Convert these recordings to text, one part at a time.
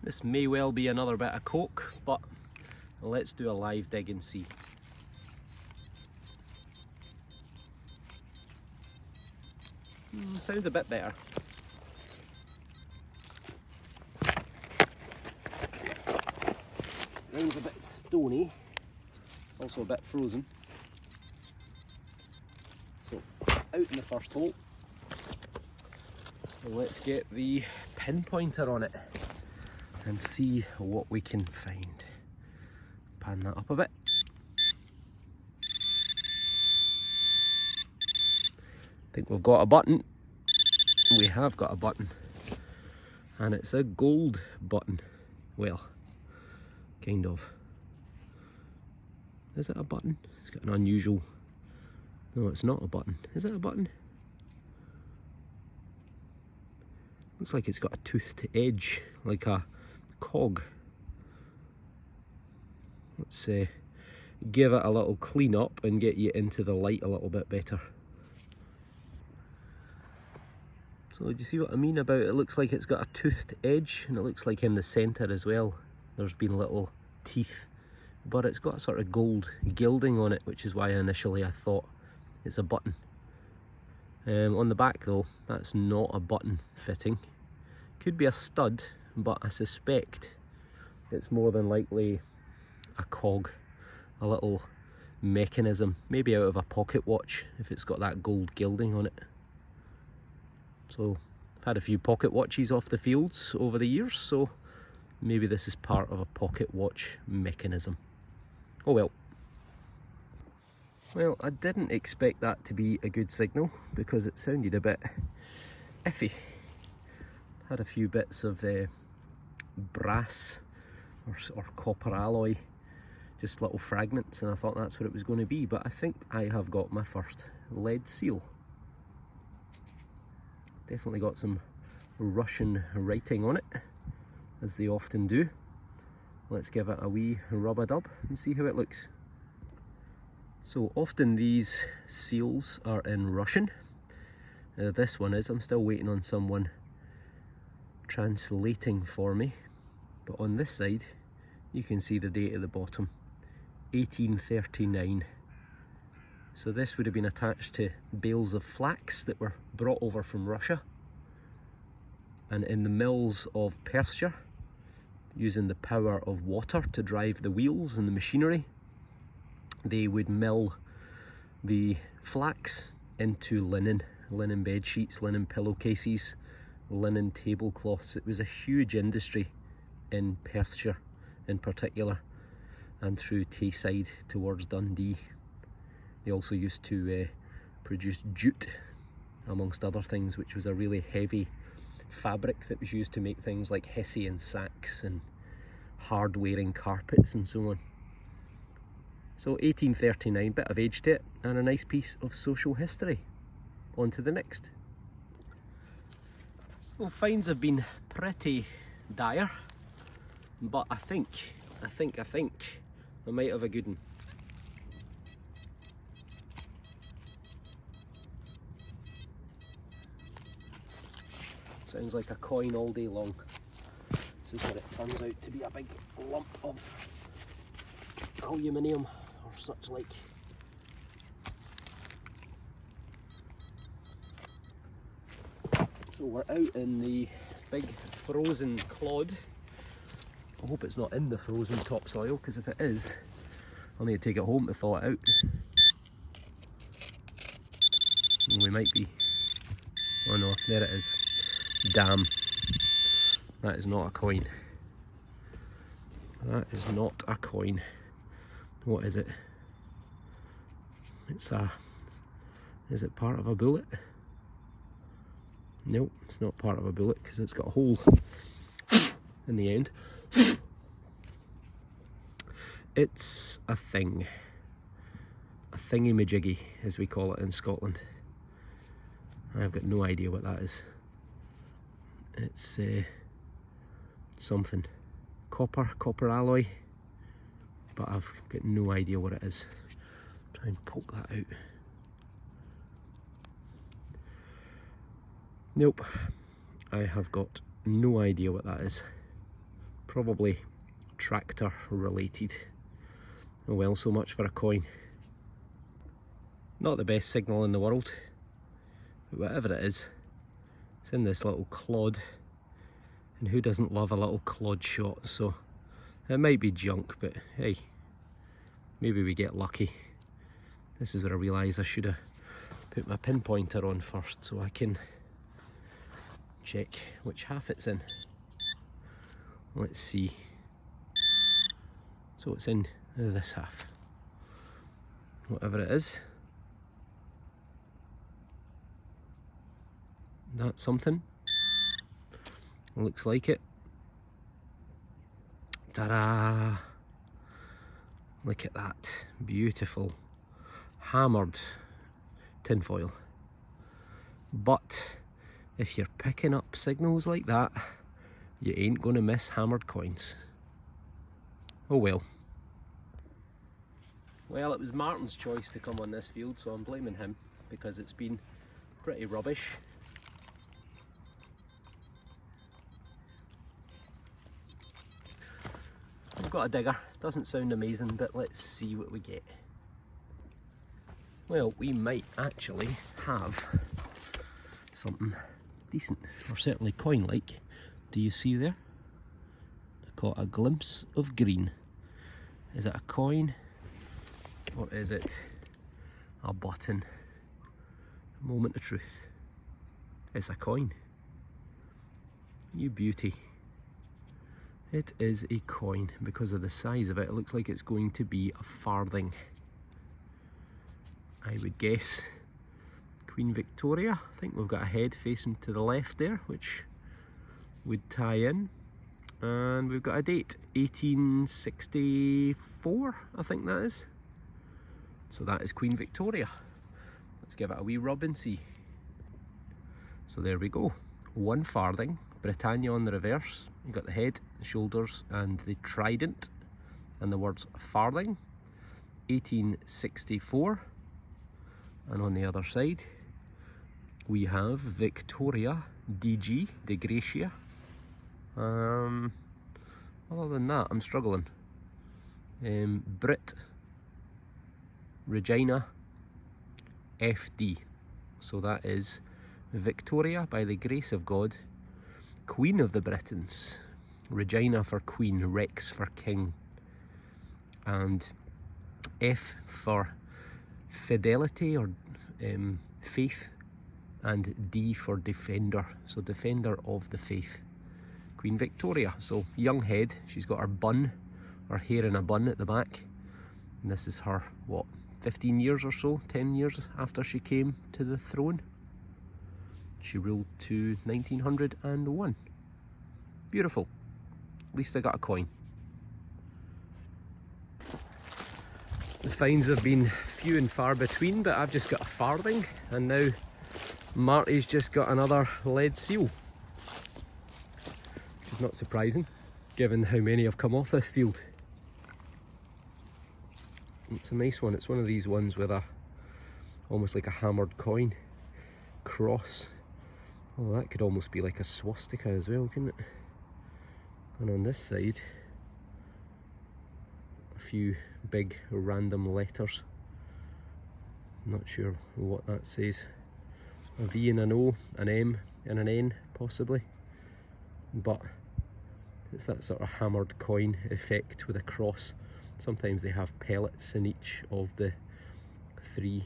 This may well be another bit of coke, but let's do a live dig and see. Sounds a bit better. Ground's a bit stony, also a bit frozen. So out in the first hole, and let's get the pinpointer on it and see what we can find. Pan that up a bit. I think we've got a button. We have got a button, and it's a gold button. Well, kind of. Is it a button? It's got an unusual... No, it's not a button. Is it a button? Looks like it's got a toothed edge, like a cog. Let's give it a little clean up and get you into the light a little bit better. So do you see what I mean about it looks like it's got a toothed edge, and it looks like in the centre as well there's been little teeth, but it's got sort of gold gilding on it, which is why initially I thought it's a button. On the back though, that's not a button fitting. Could be a stud, but I suspect it's more than likely a cog, a little mechanism, maybe out of a pocket watch if it's got that gold gilding on it. So I've had a few pocket watches off the fields over the years, so maybe this is part of a pocket watch mechanism. Oh well. Well, I didn't expect that to be a good signal because it sounded a bit iffy. Had a few bits of brass or copper alloy, just little fragments, and I thought that's what it was going to be, but I think I have got my first lead seal. Definitely got some Russian writing on it, as they often do. Let's give it a wee rub-a-dub and see how it looks. So often these seals are in Russian. This one is. I'm still waiting on someone translating for me. But on this side, you can see the date at the bottom, 1839. So this would have been attached to bales of flax that were brought over from Russia. And in the mills of Persia, using the power of water to drive the wheels and the machinery, they would mill the flax into linen bed sheets, linen pillowcases, linen tablecloths. It was a huge industry in Perthshire in particular, and through Tayside towards Dundee. They also used to produce jute, amongst other things, which was a really heavy fabric that was used to make things like Hessian sacks and hard-wearing carpets and so on. So 1839, bit of age to it, and a nice piece of social history. On to the next. Well, finds have been pretty dire, but I think I might have a good one. Sounds like a coin all day long. This is where it turns out to be a big lump of aluminium or such like. So we're out in the big frozen clod. I hope it's not in the frozen topsoil, because if it is, I'll need to take it home to thaw it out. We might be. Oh no, there it is. Damn. That is not a coin. That is not a coin. What is it? It's a... Is it part of a bullet? Nope, it's not part of a bullet because it's got a hole in the end. It's a thing. A thingy-majiggy, as we call it in Scotland. I've got no idea what that is. It's something. Copper alloy. But I've got no idea what it is. Try and poke that out. Nope. I have got no idea what that is. Probably tractor related. Oh well, so much for a coin. Not the best signal in the world, but whatever it is, it's in this little clod, and who doesn't love a little clod shot? So it might be junk, but hey, maybe we get lucky. This is where I realise I should have put my pinpointer on first so I can check which half it's in. Let's see. So it's in this half. Whatever it is. That's something. Looks like it. Ta-da! Look at that. Beautiful. Hammered tinfoil. But if you're picking up signals like that, you ain't going to miss hammered coins. Oh well. Well, it was Martin's choice to come on this field, so I'm blaming him because it's been pretty rubbish. I've got a digger. Doesn't sound amazing, but let's see what we get. Well, we might actually have something decent, or certainly coin-like. Do you see there? I caught a glimpse of green. Is it a coin, or is it a button? Moment of truth. It's a coin. You beauty. It is a coin. Because of the size of it, it looks like it's going to be a farthing. I would guess Queen Victoria. I think we've got a head facing to the left there, which would tie in. And we've got a date, 1864, I think that is. So that is Queen Victoria. Let's give it a wee rub and see. So there we go. 1 farthing, Britannia on the reverse. You've got the head, the shoulders and the trident and the words farthing. 1864. And on the other side we have Victoria DG, de Gracia. Other than that, I'm struggling. Brit Regina FD. So that is Victoria, by the grace of God, Queen of the Britons. Regina for Queen, Rex for King. And F for Fidelity, or Faith. And D for Defender. So Defender of the Faith. Queen Victoria. So young head. She's got her bun, her hair in a bun at the back. And this is her, what, 15 years or so, 10 years after she came to the throne. She ruled to 1901. Beautiful. At least I got a coin. The finds have been few and far between, but I've just got a farthing, and now Marty's just got another lead seal. Which is not surprising, given how many have come off this field. It's a nice one. It's one of these ones with a almost like a hammered coin cross. Oh, that could almost be like a swastika as well, couldn't it? And on this side, a few big random letters. Not sure what that says. A V and an O, an M and an N possibly. But it's that sort of hammered coin effect with a cross. Sometimes they have pellets in each of the the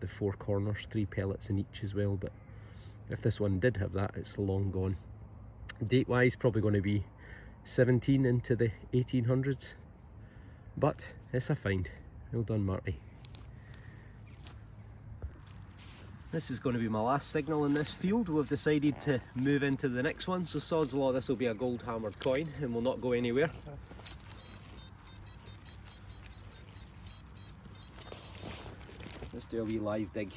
4 corners, 3 pellets in each as well, but if this one did have that, it's long gone. Date wise, probably going to be 17 into the 1800s, but it's a find. Well done, Marty. This is going to be my last signal in this field. We've decided to move into the next one, so sod's law, this will be a gold hammered coin and will not go anywhere. Let's do a wee live dig.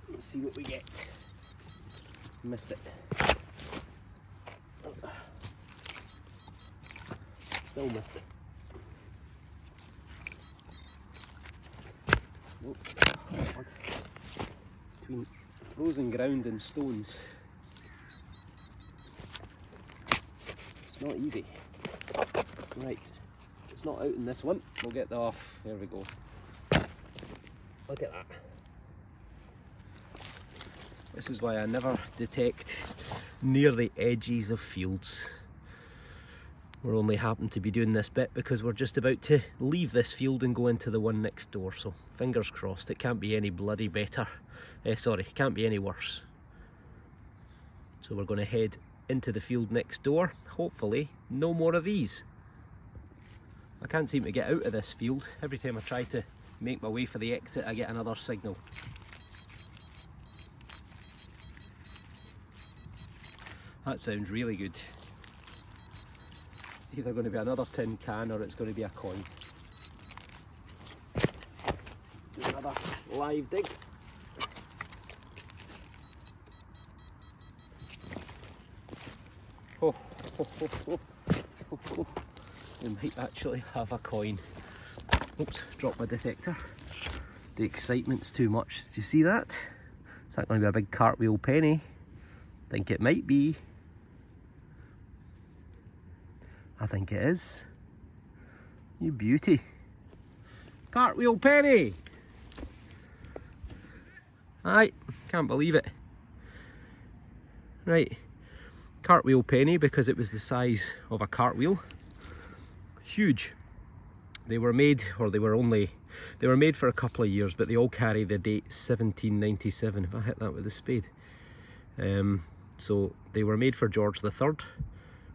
Let's see what we get. Missed it. Still missed it. Nope. Oh, between frozen ground and stones. Not easy. Right, it's not out in this one. We'll get that off. There we go. Look at that. This is why I never detect near the edges of fields. We're only happen to be doing this bit because we're just about to leave this field and go into the one next door, so fingers crossed. It can't be any bloody better. Sorry, it can't be any worse. So we're going to head into the field next door. Hopefully no more of these. I can't seem to get out of this field. Every time I try to make my way for the exit, I get another signal. That sounds really good. It's either going to be another tin can or it's going to be a coin. Do another live dig. Oh, oh, oh, oh, oh, oh. We might actually have a coin. Oops, dropped my detector. The excitement's too much. Do you see that? Is that going to be a big cartwheel penny? Think it might be. I think it is. You beauty. Cartwheel penny! Aye, can't believe it. Right, cartwheel penny because it was the size of a cartwheel. Huge. They were made, or they were made for a couple of years, but they all carry the date 1797, if I hit that with a spade. So they were made for George III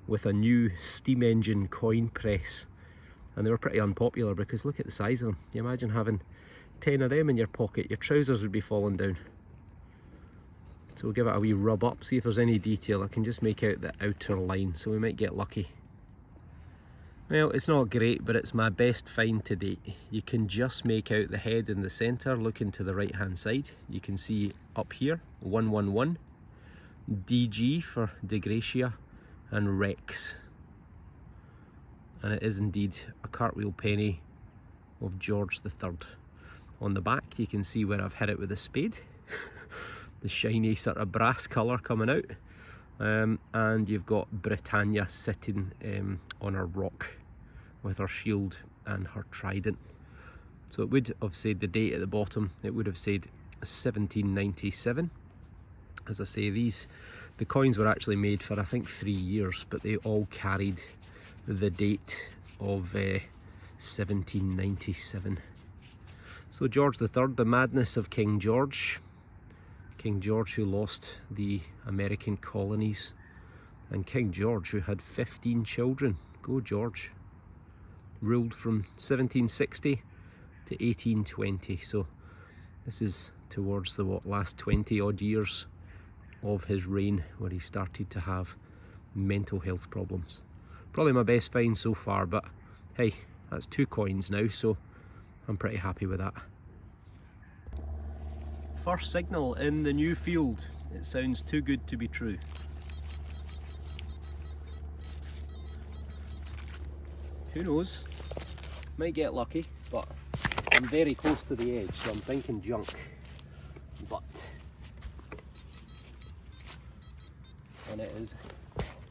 with a new steam engine coin press. And they were pretty unpopular because look at the size of them. You imagine having 10 of them in your pocket, your trousers would be falling down. So we'll give it a wee rub up, see if there's any detail. I can just make out the outer line, so we might get lucky. Well, it's not great, but it's my best find to date. You can just make out the head in the centre, looking to the right hand side. You can see up here, 111, DG for De Gratia, and Rex. And it is indeed a cartwheel penny of George III. On the back you can see where I've hit it with a spade. The shiny sort of brass colour coming out. And you've got Britannia sitting on her rock with her shield and her trident. So it would have said the date at the bottom. It would have said 1797. As I say, the coins were actually made for I think 3 years, but they all carried the date of 1797. So George III, the madness of King George. King George who lost the American colonies, and King George who had 15 children. Go George. Ruled from 1760 to 1820. So this is towards the last 20 odd years of his reign where he started to have mental health problems. Probably my best find so far, but hey, that's 2 coins now, so I'm pretty happy with that. First signal in the new field. It sounds too good to be true. Who knows? Might get lucky, but I'm very close to the edge, so I'm thinking junk. But and it is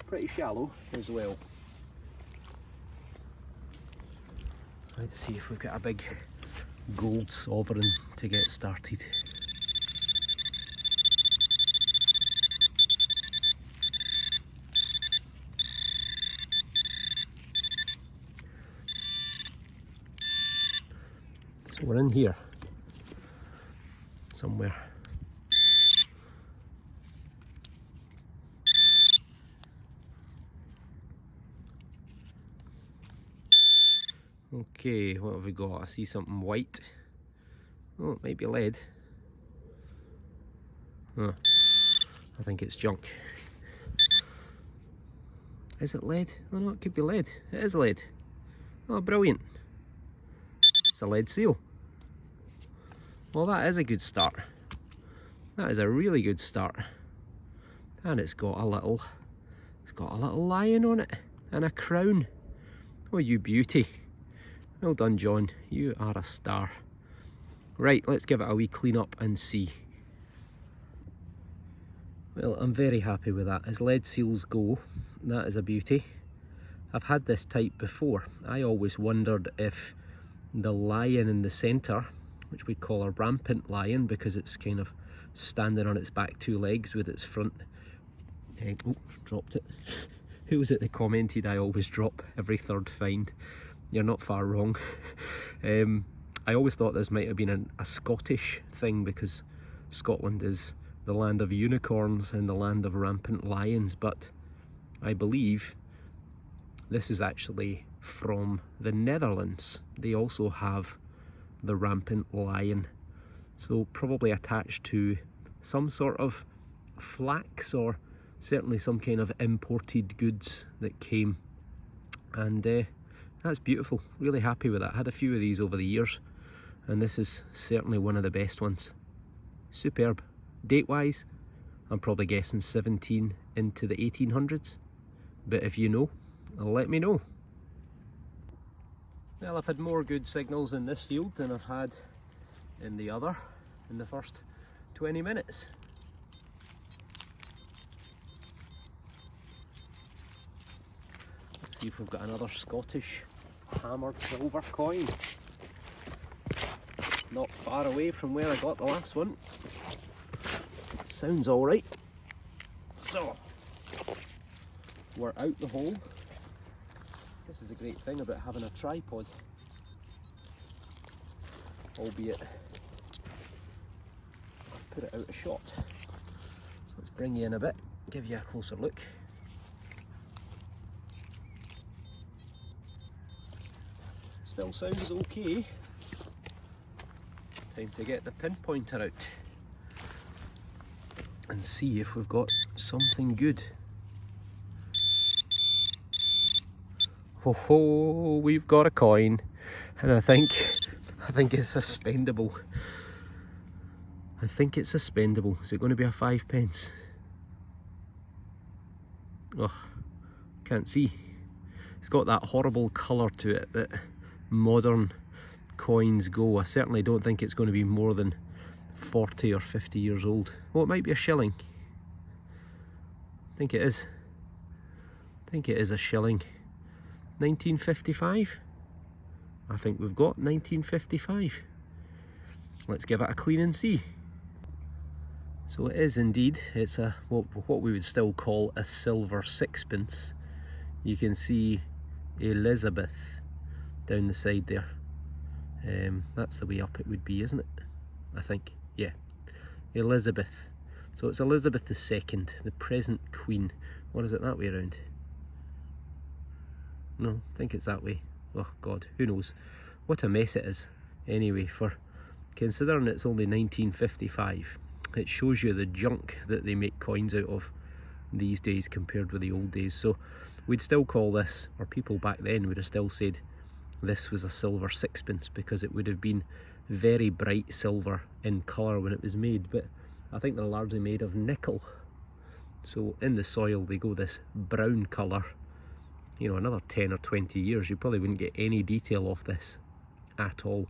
pretty shallow as well. Let's see if we've got a big gold sovereign to get started. So we're in here somewhere. Okay, what have we got? I see something white. Oh, it might be lead. Oh, I think it's junk. Is it lead? Oh no, it could be lead. It is lead. Oh, brilliant. It's a lead seal. Well, that is a good start. That is a really good start. And it's got a little lion on it and a crown. Oh, you beauty. Well done, John. You are a star. Right, let's give it a wee clean up and see. Well, I'm very happy with that. As lead seals go, that is a beauty. I've had this type before. I always wondered if the lion in the centre, which we call a rampant lion because it's kind of standing on its back two legs with its front oh, dropped it. Who was it that commented I always drop every third find? You're not far wrong. I always thought this might have been a Scottish thing because Scotland is the land of unicorns and the land of rampant lions, but I believe this is actually from the Netherlands. They also have the rampant lion, so probably attached to some sort of flax or certainly some kind of imported goods that came, and that's beautiful. Really happy with that. I had a few of these over the years and this is certainly one of the best ones. Superb. Date wise, I'm probably guessing 17 into the 1800s, but if you know, let me know. Well, I've had more good signals in this field than I've had in the other in the first 20 minutes. Let's see if we've got another Scottish hammered silver coin. Not far away from where I got the last one. Sounds alright. So, we're out the hole. This is a great thing about having a tripod, albeit I've put it out of shot. So let's bring you in a bit, give you a closer look. Still sounds okay. Time to get the pinpointer out and see if we've got something good. Ho ho, we've got a coin, and I think it's suspendable. I think it's suspendable. Is it going to be a 5 pence? Oh, can't see. It's got that horrible colour to it that modern coins go. I certainly don't think it's going to be more than 40 or 50 years old. Oh, it might be a shilling. I think it is. I think it is a shilling. 1955? I think we've got 1955. Let's give it a clean and see. So it is indeed. It's a what we would still call a silver sixpence. You can see Elizabeth down the side there. That's the way up it would be, isn't it? I think, yeah. Elizabeth. So it's Elizabeth II, the present Queen. What is it that way around? No, I think it's that way. Oh God, who knows? What a mess it is. Anyway, for considering it's only 1955, it shows you the junk that they make coins out of these days compared with the old days. So we'd still call this, or people back then would have still said this was a silver sixpence because it would have been very bright silver in colour when it was made, but I think they're largely made of nickel. So in the soil they go this brown colour. You know, another 10 or 20 years you probably wouldn't get any detail off this at all.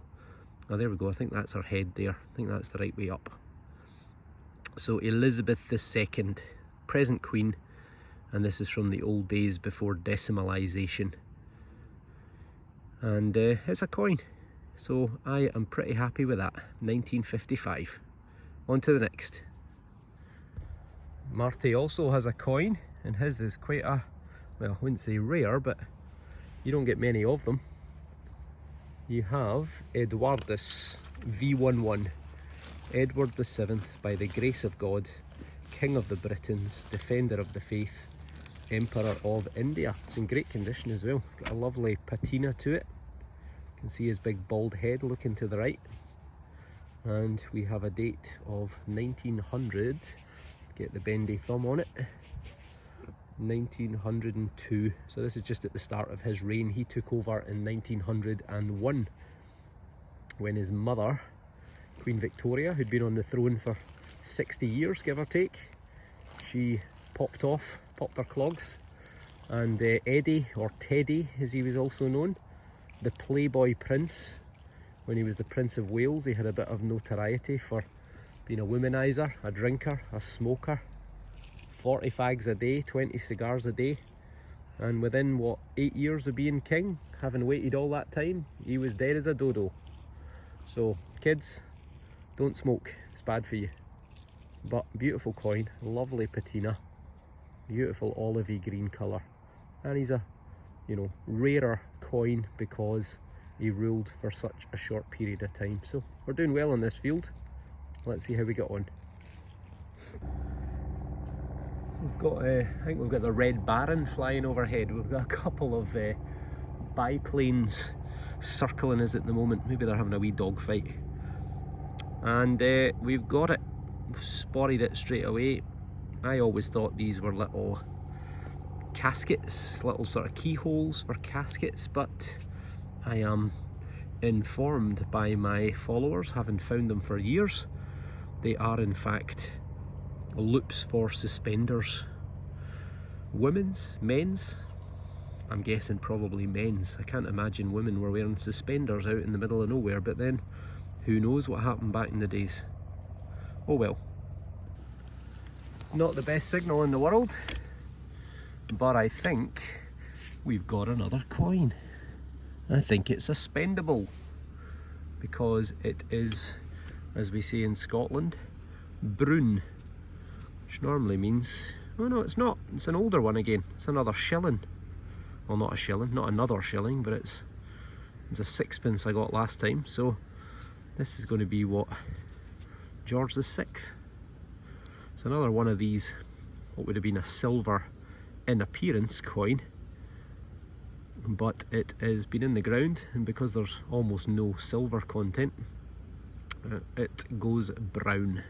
Oh, there we go. I think that's her head there. I think that's the right way up. So Elizabeth II, present Queen, and this is from the old days before decimalisation. And it's a coin, so I am pretty happy with that. 1955. On to the next. Marty also has a coin, and his is quite a, well, I wouldn't say rare, but you don't get many of them. You have Edwardus V11, Edward VII, by the grace of God, King of the Britons, Defender of the Faith, Emperor of India. It's in great condition as well. Got a lovely patina to it. You can see his big bald head looking to the right. And we have a date of 1900. Get the bendy thumb on it. 1902. So this is just at the start of his reign. He took over in 1901 when his mother, Queen Victoria, who'd been on the throne for 60 years give or take, she popped her clogs, and Eddie, or Teddy as he was also known, the Playboy Prince, when he was the Prince of Wales, he had a bit of notoriety for being a womanizer, a drinker, a smoker. 40 fags a day, 20 cigars a day, And within, what, 8 years of being king, having waited all that time, he was dead as a dodo. So, kids, don't smoke, it's bad for you. But beautiful coin, lovely patina, beautiful olivey green colour. And he's a, you know, rarer coin because he ruled for such a short period of time. So we're doing well in this field. Let's see how we get on. We've got, I think we've got the Red Baron flying overhead. We've got a couple of biplanes circling us at the moment. Maybe they're having a wee dog fight. And we've got it, we've spotted it straight away. I always thought these were little caskets, little sort of keyholes for caskets, but I am informed by my followers, having found them for years, they are in fact loops for suspenders. Women's, men's, I'm guessing probably men's. I can't imagine women were wearing suspenders out in the middle of nowhere, but then who knows what happened back in the days. Oh well. Not the best signal in the world, but I think we've got another coin. I think it's a spendable because it is, as we say in Scotland, brune, which normally means, oh no, it's not, it's an older one again, it's another shilling. Well, not a shilling, not another shilling, but it's a sixpence I got last time, so this is going to be what, George VI. It's another one of these, what would have been a silver in appearance coin, but it has been in the ground, and because there's almost no silver content, it goes brown.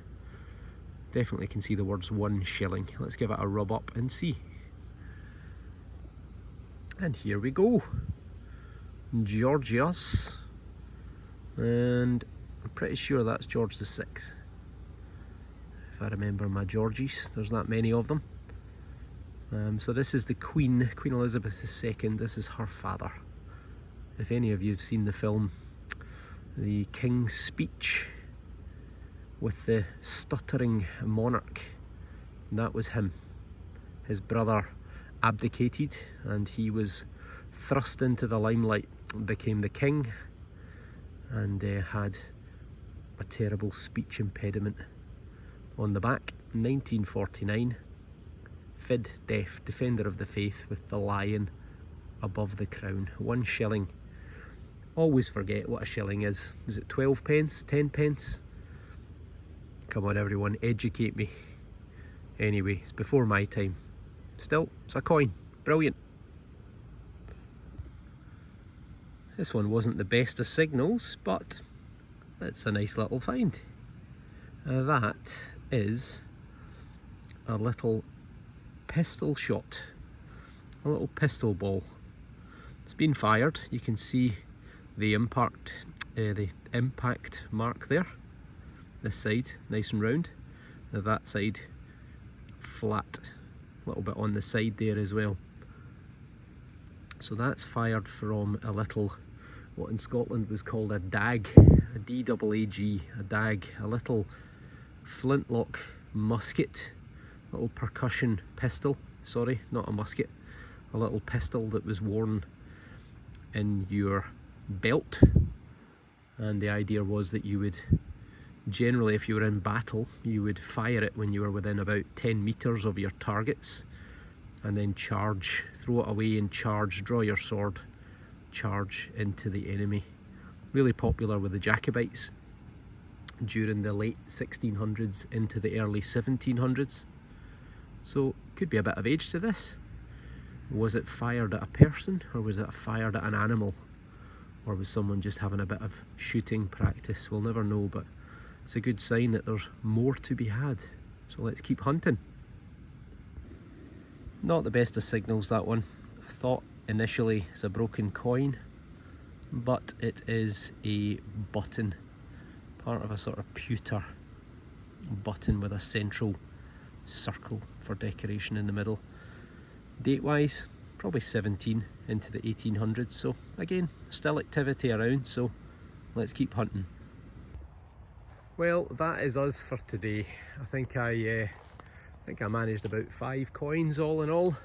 Definitely can see the words 1 shilling. Let's give it a rub up and see. And here we go. Georgius. And I'm pretty sure that's George VI. If I remember my Georgies, there's that many of them. So this is the Queen, Queen Elizabeth II. This is her father. If any of you have seen the film, The King's Speech, with the stuttering monarch, that was him. His brother abdicated and he was thrust into the limelight, became the king, and had a terrible speech impediment. On the back, 1949, Fid Def, Defender of the Faith, with the lion above the crown. 1 shilling. Always forget what a shilling is. Is it 12 pence? 10 pence? Come on everyone, educate me. Anyway, it's before my time. Still, it's a coin. Brilliant. This one wasn't the best of signals, but it's a nice little find. That is a little pistol shot, a little pistol ball. It's been fired. You can see the impact mark there. This side nice and round, now that side flat, a little bit on the side there as well. So that's fired from a little, what in Scotland was called a dag, a D-double-A-G, a dag, a little flintlock musket, little percussion pistol, sorry, not a musket, a little pistol that was worn in your belt. And the idea was that you would, generally if you were in battle, you would fire it when you were within about 10 meters of your targets, and then charge, throw it away and charge, draw your sword, charge into the enemy. Really popular with the Jacobites during the late 1600s into the early 1700s. So could be a bit of age to this. Was it fired at a person, or was it fired at an animal, or was someone just having a bit of shooting practice? We'll never know, but it's a good sign that there's more to be had. So let's keep hunting. Not the best of signals, that one. I thought initially it's a broken coin, but it is a button, part of a sort of pewter button with a central circle for decoration in the middle. Date wise, probably 17 into the 1800s, so again, still activity around, so let's keep hunting. Well, that is us for today. I think I managed about 5 coins all in all.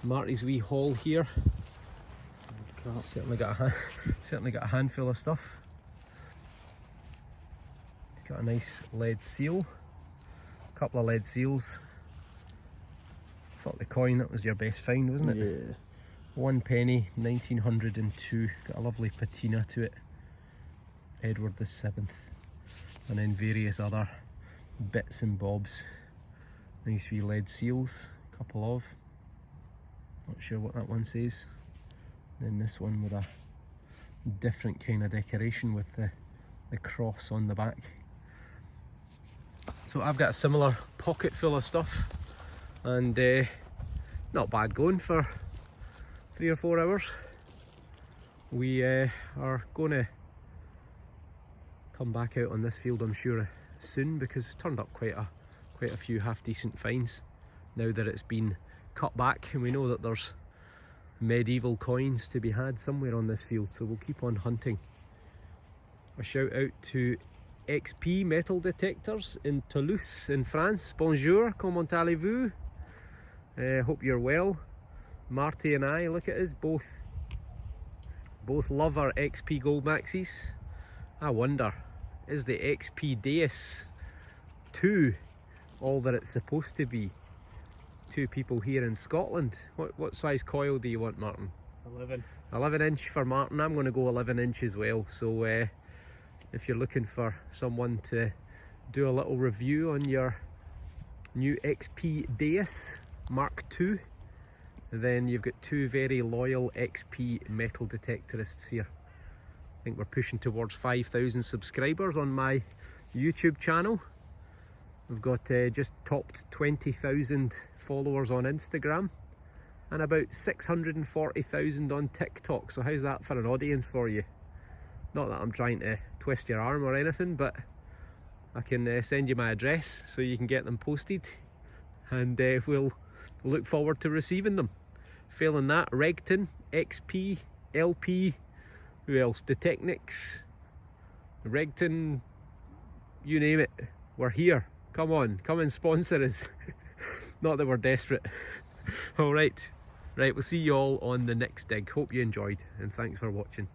Marty's wee haul here. Certainly got a handful of stuff. He's got a nice lead seal, a couple of lead seals. Thought the coin, that was your best find, wasn't it? Yeah. 1 penny, 1902. Got a lovely patina to it. Edward VII. And then various other bits and bobs. Nice wee lead seals, a couple of. Not sure what that one says. Then this one with a different kind of decoration with the cross on the back. So I've got a similar pocket full of stuff, and not bad going for 3 or 4 hours. We are going to come back out on this field, I'm sure, soon, because we've turned up quite a few half decent finds now that it's been cut back, and we know that there's medieval coins to be had somewhere on this field, so we'll keep on hunting. A shout out to XP Metal Detectors in Toulouse in France. Bonjour, comment allez-vous? Hope you're well. Marty and I, look at us, both love our XP Gold Maxis. I wonder, is the XP Deus II all that it's supposed to be? 2 people here in Scotland. What size coil do you want, Martin? 11. 11 inch for Martin. I'm going to go 11 inch as well. So if you're looking for someone to do a little review on your new XP Deus Mark II, then you've got 2 very loyal XP metal detectorists here. I think we're pushing towards 5,000 subscribers on my YouTube channel. We've got just topped 20,000 followers on Instagram and about 640,000 on TikTok. So how's that for an audience for you? Not that I'm trying to twist your arm or anything, but I can send you my address so you can get them posted, and we'll look forward to receiving them. Failing that, Regton, XP, LP, who else? Detectorist, Regton, you name it, we're here. Come on, come and sponsor us. Not that we're desperate. Alright, we'll see you all on the next dig. Hope you enjoyed, and thanks for watching.